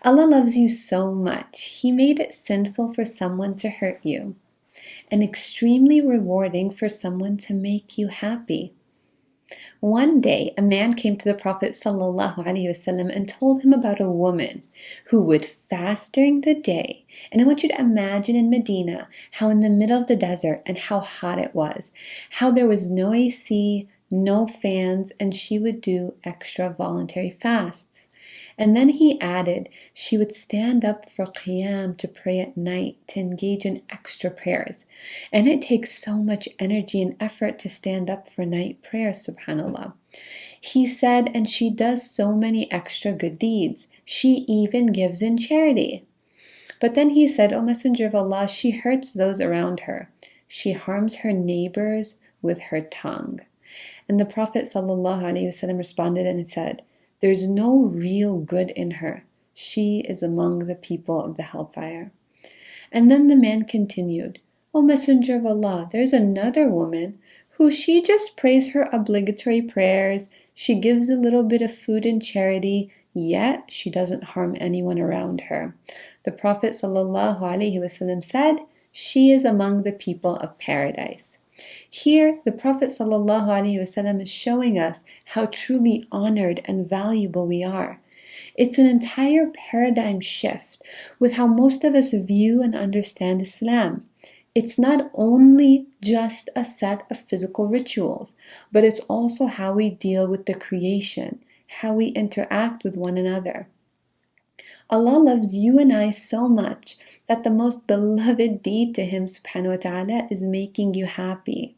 Allah loves you so much, He made it sinful for someone to hurt you, and extremely rewarding for someone to make you happy. One day, a man came to the Prophet ﷺ and told him about a woman who would fast during the day. And I want you to imagine in Medina how in the middle of the desert and how hot it was, how there was no AC, no fans, and she would do extra voluntary fasts. And then he added, she would stand up for qiyam to pray at night, to engage in extra prayers. And it takes so much energy and effort to stand up for night prayer, subhanAllah. He said, and she does so many extra good deeds. She even gives in charity. But then he said, O Messenger of Allah, she hurts those around her. She harms her neighbors with her tongue. And the Prophet ﷺ responded and said, there's no real good in her. She is among the people of the hellfire. And then the man continued, O Messenger of Allah, there's another woman who she just prays her obligatory prayers, she gives a little bit of food and charity, yet she doesn't harm anyone around her. The Prophet ﷺ said, she is among the people of paradise. Here, the Prophet ﷺ is showing us how truly honored and valuable we are. It's an entire paradigm shift with how most of us view and understand Islam. It's not only just a set of physical rituals, but it's also how we deal with the creation, how we interact with one another. Allah loves you and I so much that the most beloved deed to Him subhanahu wa ta'ala is making you happy.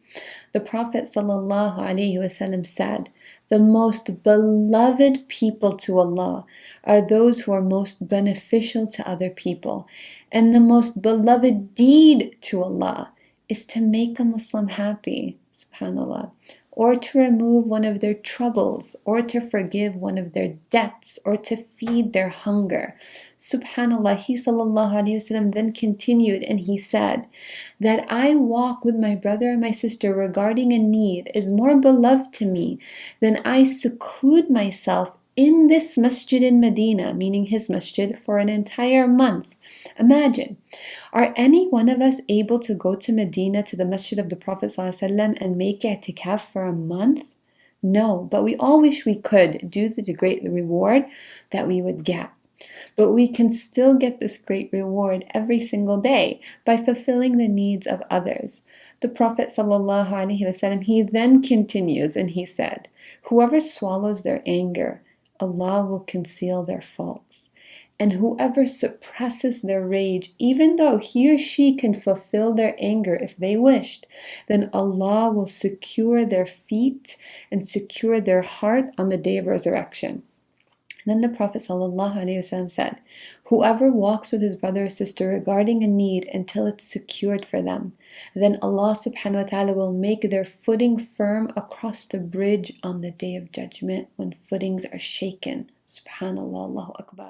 The Prophet ﷺ said, the most beloved people to Allah are those who are most beneficial to other people. And the most beloved deed to Allah is to make a Muslim happy, subhanAllah, or to remove one of their troubles, or to forgive one of their debts, or to feed their hunger. Subhanallah, he ﷺ then continued and he said, that I walk with my brother and my sister regarding a need is more beloved to me than I seclude myself in this masjid in Medina, meaning his masjid, for an entire month. Imagine, are any one of us able to go to Medina to the masjid of the Prophet ﷺ and make i'tikaf for a month? No, but we all wish we could due to the great reward that we would get. But we can still get this great reward every single day by fulfilling the needs of others. The Prophet ﷺ, he then continues and he said, whoever swallows their anger, Allah will conceal their faults. And whoever suppresses their rage, even though he or she can fulfill their anger if they wished, then Allah will secure their feet and secure their heart on the day of resurrection. And then the Prophet ﷺ said, whoever walks with his brother or sister regarding a need until it's secured for them, then Allah subhanahu wa ta'ala will make their footing firm across the bridge on the day of judgment when footings are shaken. Subhanallah, Allahu Akbar.